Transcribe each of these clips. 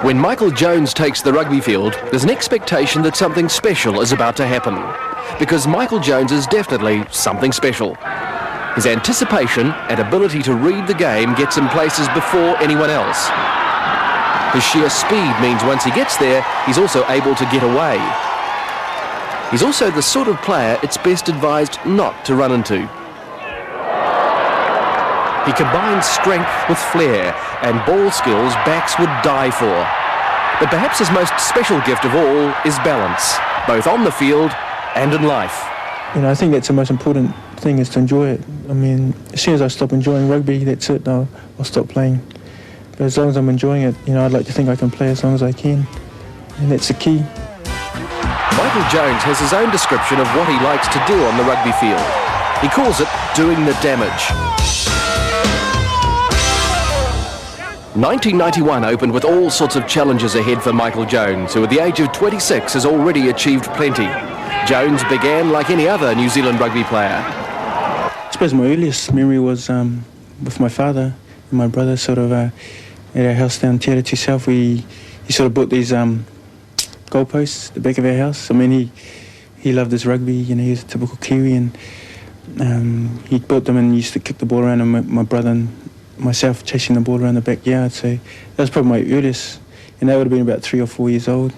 When Michael Jones takes the rugby field, there's an expectation that something special is about to happen. Because Michael Jones is definitely something special. His anticipation and ability to read the game gets him places before anyone else. His sheer speed means once he gets there, he's also able to get away. He's also the sort of player it's best advised not to run into. He combines strength with flair and ball skills backs would die for. But perhaps his most special gift of all is balance, both on the field and in life. You know, I think that's the most important thing, is to enjoy it. I mean, as soon as I stop enjoying rugby, that's it, I'll stop playing. But as long as I'm enjoying it, you know, I'd like to think I can play as long as I can, and that's the key. Michael Jones has his own description of what he likes to do on the rugby field. He calls it doing the damage. 1991 opened with all sorts of challenges ahead for Michael Jones, who at the age of 26 has already achieved plenty. Jones began like any other New Zealand rugby player. I suppose my earliest memory was with my father and my brother, sort of at our house down Te Aratu South. He sort of built these goalposts at the back of our house. I mean, he loved his rugby, you know, he was a typical Kiwi, and he built them and used to kick the ball around, and my brother and myself chasing the ball around the backyard. So that was probably my earliest, and that would have been about 3 or 4 years old.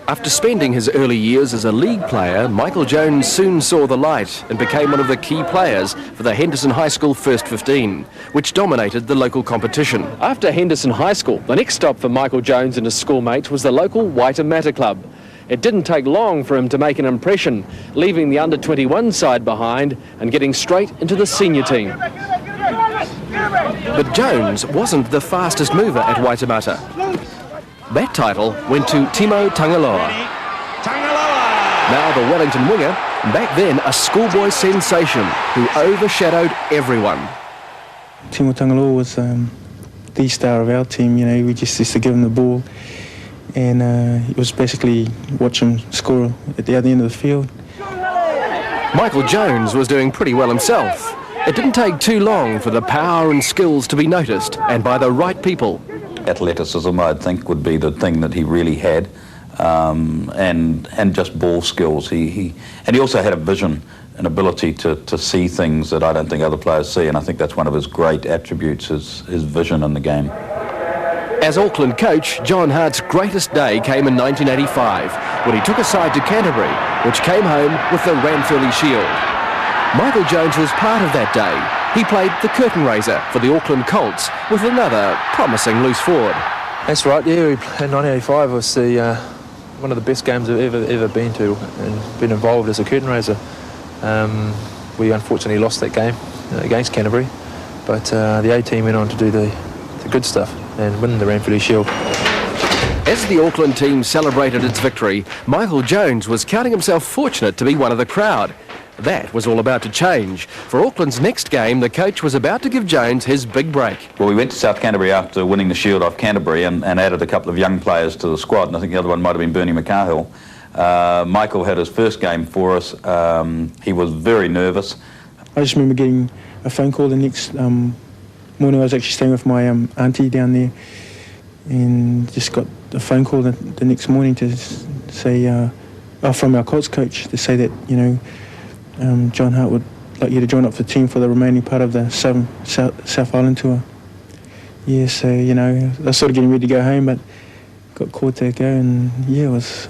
After spending his early years as a league player, Michael Jones soon saw the light and became one of the key players for the Henderson High School First 15, which dominated the local competition. After Henderson High School, the next stop for Michael Jones and his schoolmates was the local Waitemata Club. It didn't take long for him to make an impression, leaving the under-21 side behind and getting straight into the senior team. But Jones wasn't the fastest mover at Waitemata. That title went to Timo Tangaloa. Now the Wellington winger, back then a schoolboy sensation who overshadowed everyone. Timo Tangaloa was the star of our team. You know, we just used to give him the ball, and it was basically watch him score at the other end of the field. Michael Jones was doing pretty well himself. It didn't take too long for the power and skills to be noticed, and by the right people. Athleticism, I think, would be the thing that he really had, and just ball skills. He also had a vision, an ability to see things that I don't think other players see, and I think that's one of his great attributes, his vision in the game. As Auckland coach, John Hart's greatest day came in 1985, when he took a side to Canterbury, which came home with the Ranfurly Shield. Michael Jones was part of that day. He played the curtain raiser for the Auckland Colts with another promising loose forward. That's right, yeah. In 1985 was one of the best games I've ever been to and been involved as a curtain raiser. We unfortunately lost that game against Canterbury, but the A team went on to do the good stuff and win the Ranfurly Shield. As the Auckland team celebrated its victory, Michael Jones was counting himself fortunate to be one of the crowd. That was all about to change. For Auckland's next game, the coach was about to give Jones his big break. Well, we went to South Canterbury after winning the Shield off Canterbury and added a couple of young players to the squad, and I think the other one might have been Bernie McCahill. Michael had his first game for us. He was very nervous. I just remember getting a phone call the next morning. I was actually staying with my auntie down there, and just got a phone call the next morning to say, from our Colts coach, to say that, you know, John Hart would like you to join up the team for the remaining part of the South Island tour. Yeah, so, you know, I was sort of getting ready to go home, but got called to go, and yeah, it was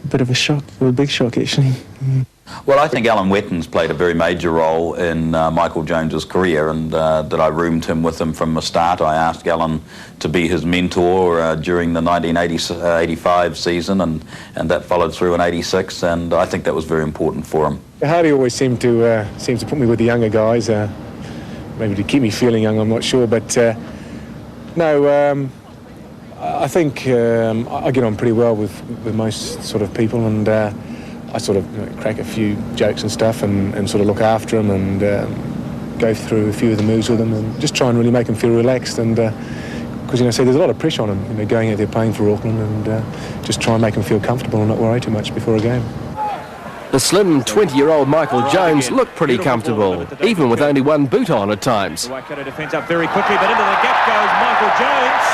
a bit of a shock, or a big shock actually. Yeah. Well, I think Alan Wettins played a very major role in Michael Jones's career, and that I roomed him with him from the start. I asked Alan to be his mentor during the 1985 season, and that followed through in '86, and I think that was very important for him. Hardy always seemed to put me with the younger guys, maybe to keep me feeling young, I'm not sure, but no, I think I get on pretty well with most sort of people, and I sort of crack a few jokes and stuff, and sort of look after them, and go through a few of the moves with them, and just try and really make them feel relaxed, and because, you know, there's a lot of pressure on them, you know, going out there playing for Auckland, and just try and make them feel comfortable and not worry too much before a game. The slim 20-year-old Michael Jones looked pretty comfortable, even with only one boot on at times. Waikato defence up very quickly, but into the gap goes Michael Jones.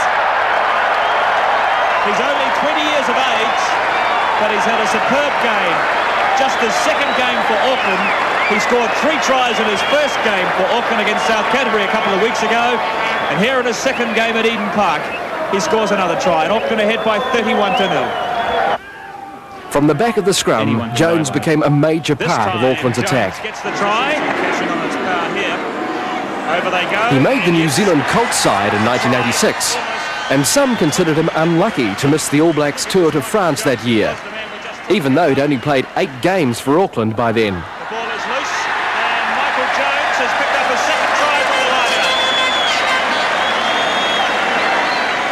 but he's had a superb game. Just his second game for Auckland. He scored 3 tries in his first game for Auckland against South Canterbury a couple of weeks ago. And here in his second game at Eden Park, he scores another try. And Auckland ahead by 31-0. From the back of the scrum, Jones became a major part of Auckland's attack. Gets the try. Catching on its power here. Over they go. He made the New Zealand Colts side in 1986, and some considered him unlucky to miss the All Blacks tour to France that year, even though he'd only played 8 games for Auckland by then. The ball is loose, and Michael Jones has picked up a second try for the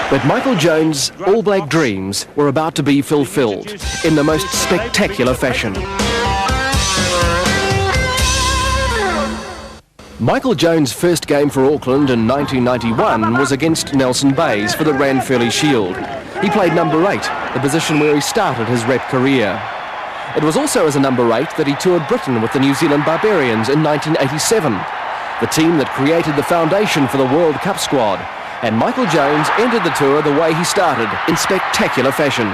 Lions. But Michael Jones' All Black dreams were about to be fulfilled in the most spectacular fashion. Michael Jones' first game for Auckland in 1991 was against Nelson Bays for the Ranfurly Shield. He played number 8, the position where he started his rep career. It was also as a number 8 that he toured Britain with the New Zealand Barbarians in 1987, the team that created the foundation for the World Cup squad. And Michael Jones ended the tour the way he started, in spectacular fashion.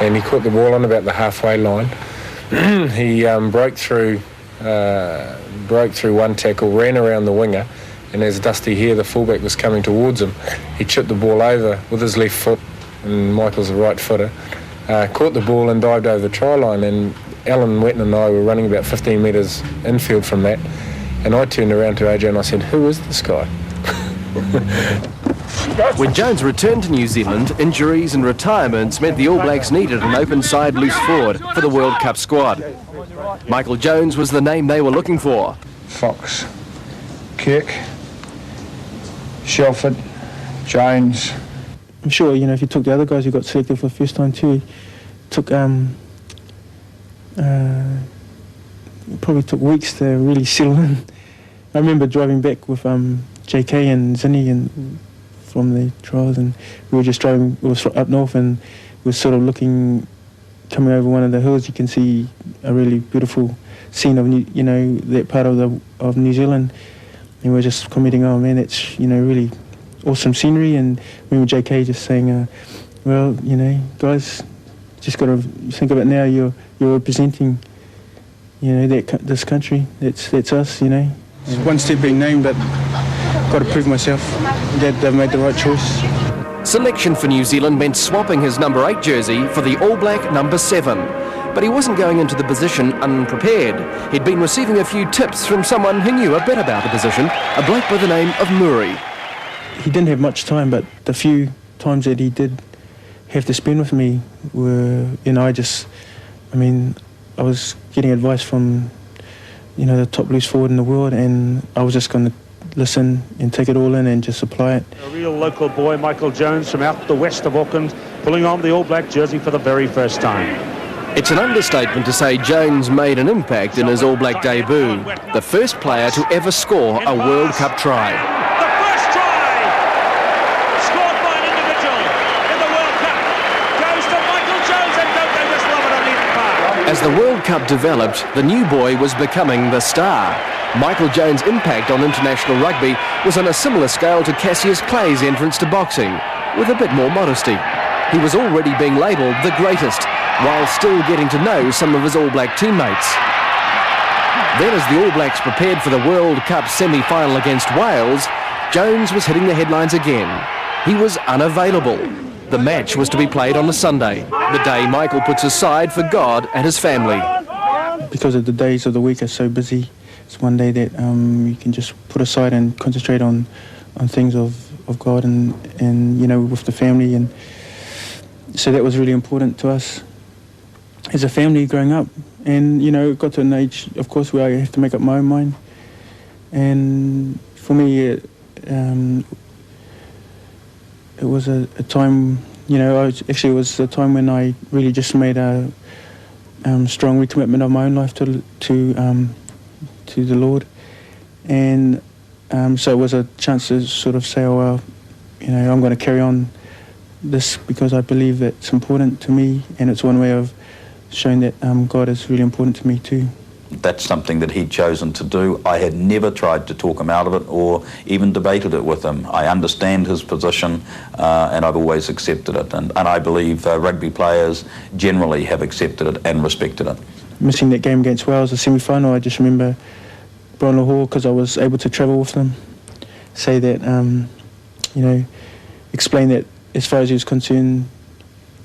And he caught the ball on about the halfway line. He broke through one tackle, ran around the winger, and as Dusty here, the fullback, was coming towards him, he chipped the ball over with his left foot, and Michael's a right footer, caught the ball and dived over the try line, and Alan Wetton and I were running about 15 metres infield from that, and I turned around to AJ and I said, "Who is this guy?" When Jones returned to New Zealand, injuries and retirements meant the All Blacks needed an open side loose forward for the World Cup squad. Michael Jones was the name they were looking for. Fox, Kirk, Shelford, Jones. I'm sure, you know, if you took the other guys who got selected for the first time too, it probably took weeks to really settle in. I remember driving back with JK and Zinni and from the trials, and we were just driving, it was up north, and we were sort of looking, coming over one of the hills, you can see a really beautiful scene of, you know, that part of New Zealand, and we were just commenting, oh man, it's, you know, really awesome scenery. And I remember JK just saying, well, you know, guys, just got to think of it now, you're representing, you know, this country, that's us, you know. One step being named, but got to prove myself that they've made the right choice. Selection for New Zealand meant swapping his number 8 jersey for the All Black number 7. But he wasn't going into the position unprepared. He'd been receiving a few tips from someone who knew a bit about the position, a bloke by the name of Murray. He didn't have much time, but the few times that he did have to spend with me were, you know, I was getting advice from, you know, the top loose forward in the world, and I was just going to listen and take it all in and just apply it. A real local boy, Michael Jones, from out the west of Auckland, pulling on the All Black jersey for the very first time. It's an understatement to say Jones made an impact in his All Black debut, the first player to ever score a World Cup try. The first try scored by an individual in the World Cup goes to Michael Jones, and don't they just love it on Eden Park? As the World Cup developed, the new boy was becoming the star. Michael Jones' impact on international rugby was on a similar scale to Cassius Clay's entrance to boxing, with a bit more modesty. He was already being labelled the greatest, while still getting to know some of his All Black teammates. Then as the All Blacks prepared for the World Cup semi-final against Wales, Jones was hitting the headlines again. He was unavailable. The match was to be played on a Sunday, the day Michael puts aside for God and his family. Because of the days of the week are so busy, it's one day that you can just put aside and concentrate on things of God and you know, with the family. And so that was really important to us as a family growing up. And, you know, it got to an age, of course, where I have to make up my own mind. And for me, it was a time, you know, it was a time when I really just made a strong recommitment of my own life to the Lord. And so it was a chance to sort of say, oh, well, you know, I'm going to carry on this because I believe that it's important to me, and it's one way of showing that God is really important to me too. That's something that he'd chosen to do. I had never tried to talk him out of it or even debated it with him. I understand his position and I've always accepted it. And I believe rugby players generally have accepted it and respected it. Missing that game against Wales, the semi-final, I just remember Brian Lahore, because I was able to travel with them, say that, you know, explain that as far as he was concerned,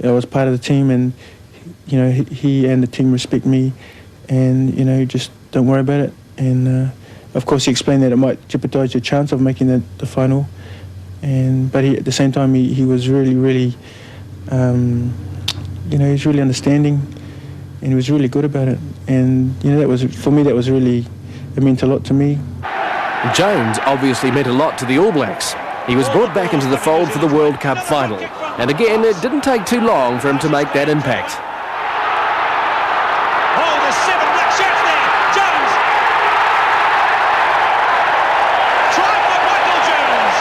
I was part of the team and, you know, he and the team respect me and, you know, just don't worry about it. And, of course, he explained that it might jeopardise your chance of making the final. But at the same time, he was really, really, you know, he was really understanding and he was really good about it. And, you know, that was, for me, that was really, it meant a lot to me. Jones obviously meant a lot to the All Blacks. He was brought back into the fold for the World Cup final. And again, it didn't take too long for him to make that impact. Oh, there's 7 black shirts there. Jones. Try by Michael Jones.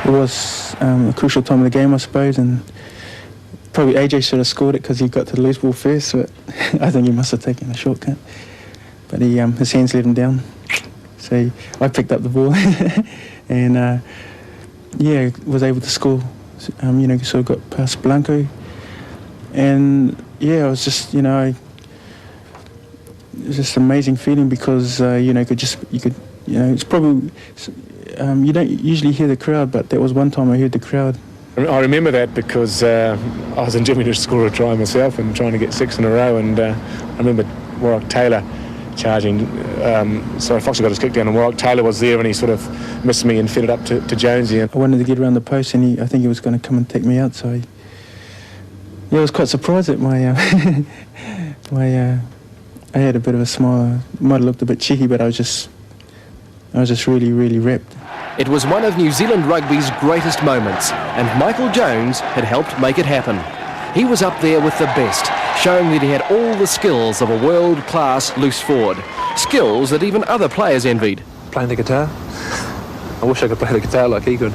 It was a crucial time of the game, I suppose, and probably AJ should have scored it because he got to the loose ball first, but I think he must have taken a shortcut. But his hands let him down. So I picked up the ball and, yeah, was able to score. You know, sort of got past Blanco. And, yeah, it was just, you know, it was just an amazing feeling because, you know, it's probably, you don't usually hear the crowd, but that was one time I heard the crowd. I remember that because I was in Jimmy to score a try myself and trying to get 6 in a row, and I remember Warwick Taylor charging. So Fox got his kick down and Warwick Taylor was there and he sort of missed me and fed it up to Jonesy. I wanted to get around the post and I think he was going to come and take me out, so I was quite surprised at my, I had a bit of a smile. It might have looked a bit cheeky, but I was just really, really rapt. It was one of New Zealand rugby's greatest moments, and Michael Jones had helped make it happen. He was up there with the best, showing that he had all the skills of a world-class loose forward, skills that even other players envied. Playing the guitar? I wish I could play the guitar like he could.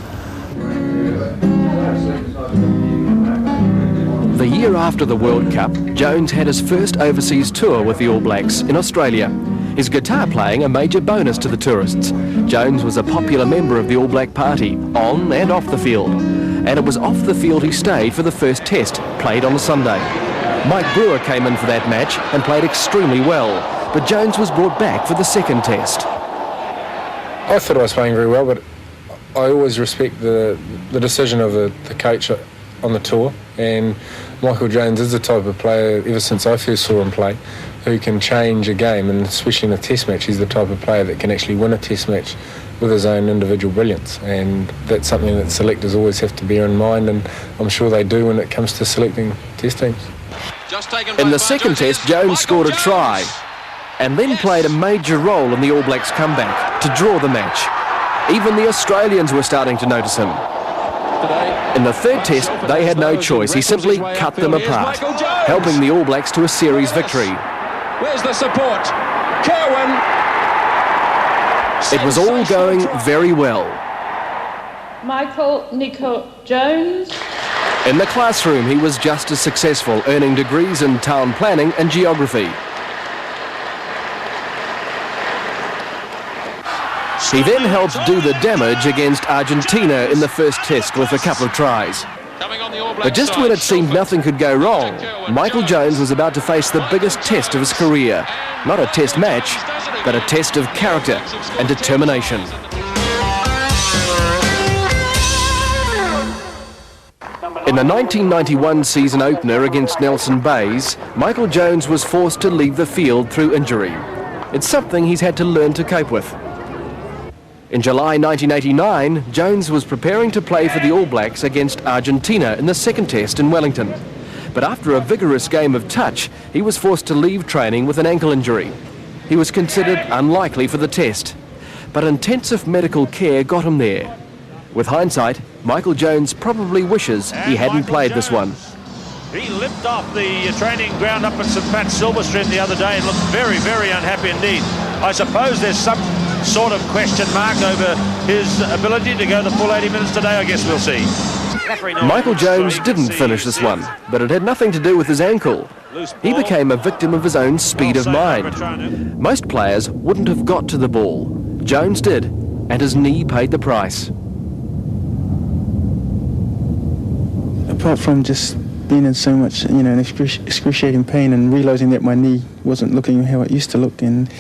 The year after the World Cup, Jones had his first overseas tour with the All Blacks in Australia. His guitar playing a major bonus to the tourists. Jones was a popular member of the All Black Party, on and off the field. And it was off the field he stayed for the first test, played on a Sunday. Mike Brewer came in for that match and played extremely well, but Jones was brought back for the second test. I thought I was playing very well, but I always respect the decision of the coach on the tour, and Michael Jones is the type of player, ever since I first saw him play, who can change a game, and especially in a test match, he's the type of player that can actually win a test match with his own individual brilliance, and that's something that selectors always have to bear in mind, and I'm sure they do when it comes to selecting test teams. In the second test, Jones scored a try and then played a major role in the All Blacks' comeback to draw the match. Even the Australians were starting to notice him. In the third test, they had no choice. He simply cut them apart, helping the All Blacks to a series victory. Where's the support? Kerwin. It was all going very well. Michael Nico Jones. In the classroom, he was just as successful, earning degrees in town planning and geography. He then helped do the damage against Argentina in the first test with a couple of tries. But just when it seemed nothing could go wrong, Michael Jones was about to face the biggest test of his career. Not a test match, but a test of character and determination. In the 1991 season opener against Nelson Bays, Michael Jones was forced to leave the field through injury. It's something he's had to learn to cope with. In July 1989, Jones was preparing to play for the All Blacks against Argentina in the second test in Wellington. But after a vigorous game of touch, he was forced to leave training with an ankle injury. He was considered unlikely for the test, but intensive medical care got him there. With hindsight, Michael Jones probably wishes he hadn't played this one. He limped off the training ground up at St Pat's Silverstream the other day and looked very, very unhappy indeed. I suppose there's some sort of question mark over his ability to go the full 80 minutes today. I guess we'll see. Michael Jones didn't finish this one, but it had nothing to do with his ankle. He became a victim of his own speed of mind. Most players wouldn't have got to the ball. Jones did, and his knee paid the price. Apart from just being in so much, you know, excruciating pain and realising that my knee wasn't looking how it used to look and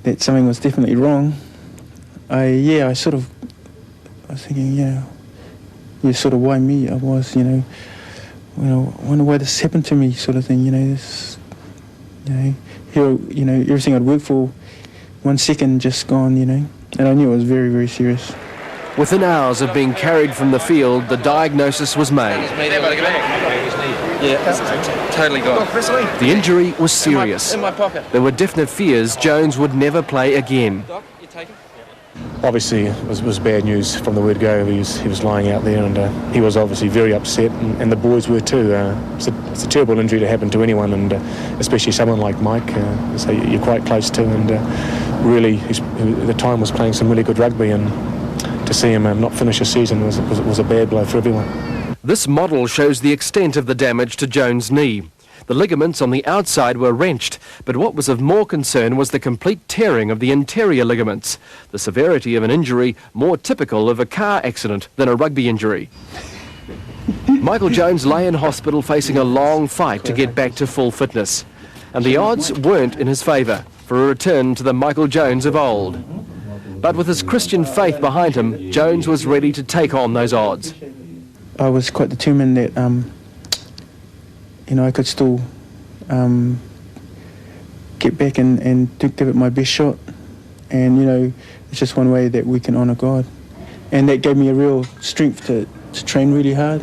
that something was definitely wrong, I was thinking, sort of why me? I was, I wonder why this happened to me, sort of thing, everything I'd worked for, 1 second just gone, and I knew it was very, very serious. Within hours of being carried from the field, the diagnosis was made. Yeah, totally gone. The injury was serious. In my pocket. There were definite fears Jones would never play again. Obviously, it was bad news from the word go. He was lying out there, and he was obviously very upset, and the boys were too. It's a terrible injury to happen to anyone, and especially someone like Mike, so you're quite close to, and really, at the time was playing some really good rugby, and to see him not finish a season was a bad blow for everyone. This model shows the extent of the damage to Jones' knee. The ligaments on the outside were wrenched, but what was of more concern was the complete tearing of the interior ligaments, the severity of an injury more typical of a car accident than a rugby injury. Michael Jones lay in hospital facing a long fight to get back to full fitness, and the odds weren't in his favour for a return to the Michael Jones of old. But with his Christian faith behind him, Jones was ready to take on those odds. I was quite determined that I could still get back and to give it my best shot. And, it's just one way that we can honour God. And that gave me a real strength to train really hard.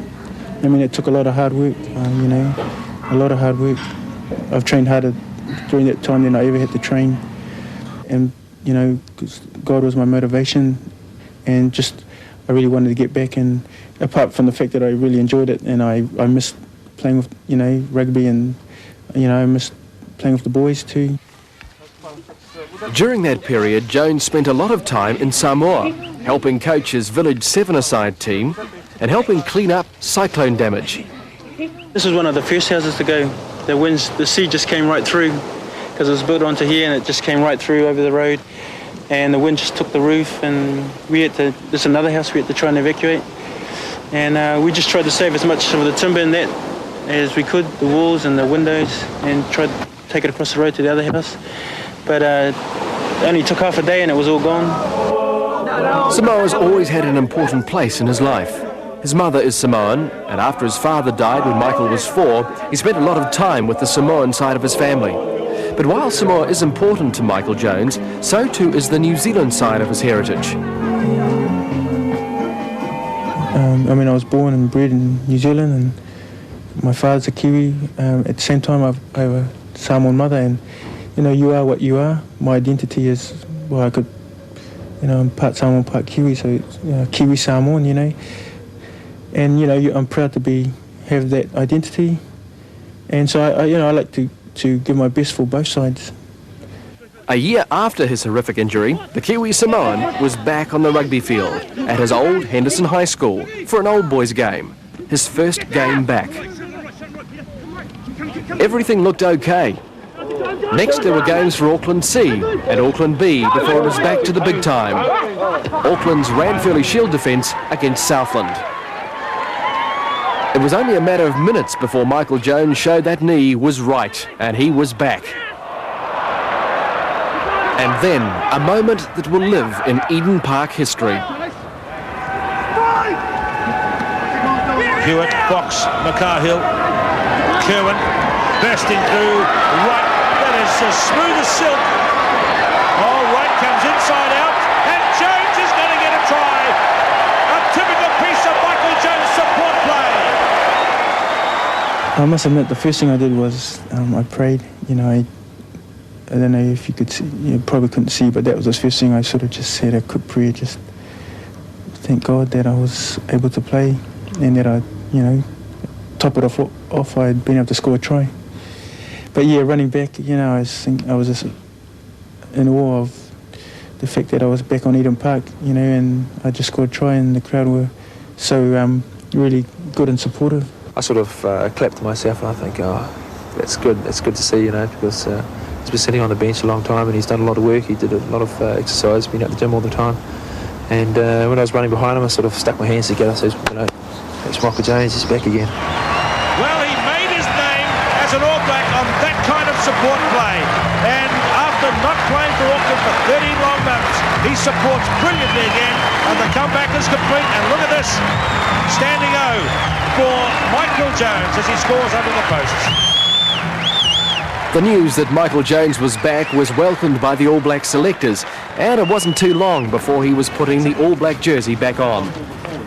I mean, it took a lot of hard work, a lot of hard work. I've trained harder during that time than I ever had to train. And, 'cause God was my motivation. And just, I really wanted to get back. And apart from the fact that I really enjoyed it and I missed playing with, rugby, and, I missed playing with the boys too. During that period, Jones spent a lot of time in Samoa, helping coach his village seven-a-side team and helping clean up cyclone damage. This was one of the first houses to go. The sea just came right through because it was built onto here, and it just came right through over the road, and the wind just took the roof, and there's another house we had to try and evacuate, and we just tried to save as much of the timber in that as we could, the walls and the windows, and tried to take it across the road to the other house. But it only took half a day and it was all gone. Samoa's always had an important place in his life. His mother is Samoan, and after his father died when Michael was 4, he spent a lot of time with the Samoan side of his family. But while Samoa is important to Michael Jones, so too is the New Zealand side of his heritage. I was born and bred in New Zealand, and my father's a Kiwi. At the same time, I have a Samoan mother, and you are what you are. My identity is, I'm part Samoan, part Kiwi, so Kiwi Samoan, and I'm proud to have that identity, and so I like to give my best for both sides. A year after his horrific injury, the Kiwi Samoan was back on the rugby field at his old Henderson High School for an old boys game, his first game back. Everything looked okay. Next there were games for Auckland C and Auckland B before it was back to the big time. Auckland's Ranfurly Shield defence against Southland. It was only a matter of minutes before Michael Jones showed that knee was right, and he was back. And then, a moment that will live in Eden Park history. Hewitt, Fox, McCarhill, Kerwin, bursting through, right, that is as smooth as silk. Oh, right comes inside out, and Jones is going to get a try. A typical piece of Michael Jones support play. I must admit, the first thing I did was I prayed. I don't know if you could see, you probably couldn't see, but that was the first thing I sort of just said, a quick prayer, just thank God that I was able to play and that I, top it off, I'd been able to score a try. But yeah, running back, I was just in awe of the fact that I was back on Eden Park, and I just scored a try, and the crowd were so really good and supportive. I sort of clapped to myself. I think, oh, that's good. That's good to see, you know, because he's been sitting on the bench a long time and he's done a lot of work. He did a lot of exercise, been at the gym all the time. And when I was running behind him, I sort of stuck my hands together. So, you know, it's Michael Jones. He's back again. Well, he made his name as an All Black on that kind of support play. And after not playing for Auckland for 13 long months, he supports brilliantly again, and the comeback is complete. And look at this, standing O for Michael Jones as he scores under the posts. The news that Michael Jones was back was welcomed by the All Black selectors, and it wasn't too long before he was putting the All Black jersey back on.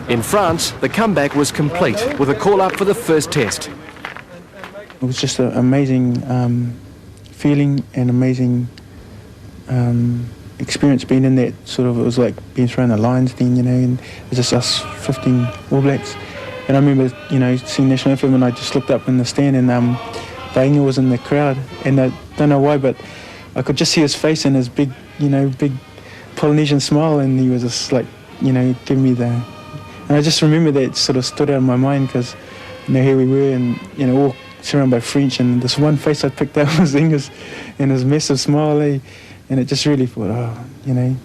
In France, the comeback was complete with a call-up for the first test. It was just an amazing feeling and amazing experience being in that sort of, it was like being thrown the lines then, you know, and it was just us 15 All Blacks. And I remember, you know, seeing national anthem and I just looked up in the stand and Vainga was in the crowd, and I don't know why, but I could just see his face and his big, you know, big Polynesian smile, and he was just like, you know, giving me the... And I just remember that sort of stood out in my mind because, you know, here we were and, you know, all surrounded by French, and this one face I picked out was English and his massive smile, and it just really thought, oh, you know,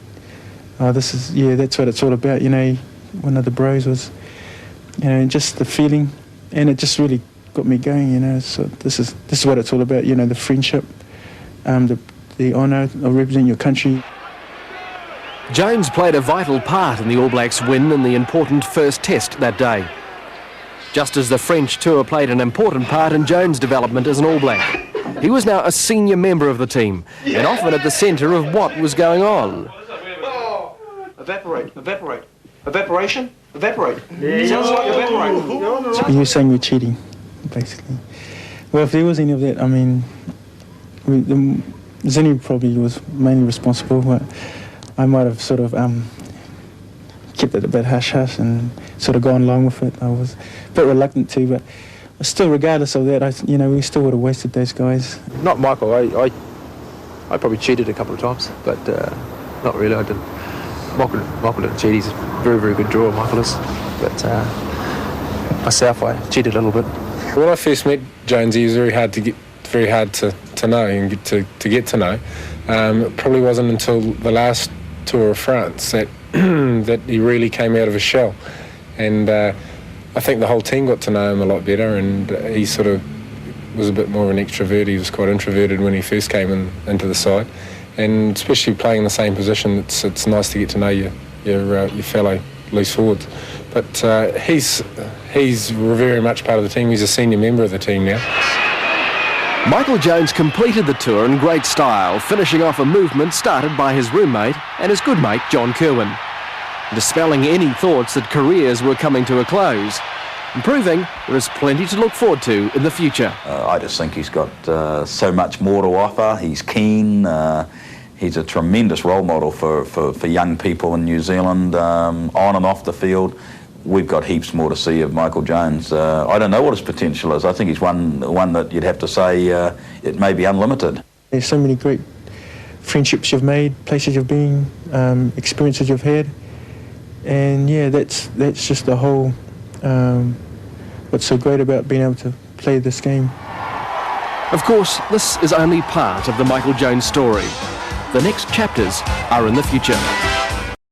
oh, this is, yeah, that's what it's all about, you know. One of the bros was, you know, just the feeling, and it just really got me going, you know. So this is what it's all about, you know, the friendship, the honour of representing your country. Jones played a vital part in the All Blacks' win in the important first test that day. Just as the French tour played an important part in Jones' development as an All Black. He was now a senior member of the team, and often at the centre of what was going on. Evaporate, evaporate. Evaporation? Evaporate. Sounds like evaporate. So you were saying we're cheating, basically. Well, if there was any of that, I mean, Zinni probably was mainly responsible, but I might have sort of kept it a bit hush-hush and sort of gone along with it. I was a bit reluctant to, but still, regardless of that, you know, we still would have wasted those guys. Not Michael. I probably cheated a couple of times, but not really. I didn't. Michael didn't cheat. He's a very, very good drawer, Michael is. But myself, I cheated a little bit. When I first met Jones, he was very hard to know and to get to know. It probably wasn't until the last tour of France that that he really came out of his shell, and I think the whole team got to know him a lot better, and he sort of was a bit more of an extrovert. He was quite introverted when he first came into the side, and especially playing in the same position, it's nice to get to know your fellow loose forwards. But he's very much part of the team. He's a senior member of the team now. Michael Jones completed the tour in great style, finishing off a movement started by his roommate and his good mate John Kirwan, dispelling any thoughts that careers were coming to a close, and proving there is plenty to look forward to in the future. I just think he's got so much more to offer. He's keen. He's a tremendous role model for young people in New Zealand, on and off the field. We've got heaps more to see of Michael Jones. I don't know what his potential is. I think he's one that you'd have to say it may be unlimited. There's so many great friendships you've made, places you've been, experiences you've had, and yeah, that's just the whole. What's so great about being able to play this game. Of course, this is only part of the Michael Jones story. The next chapters are in the future.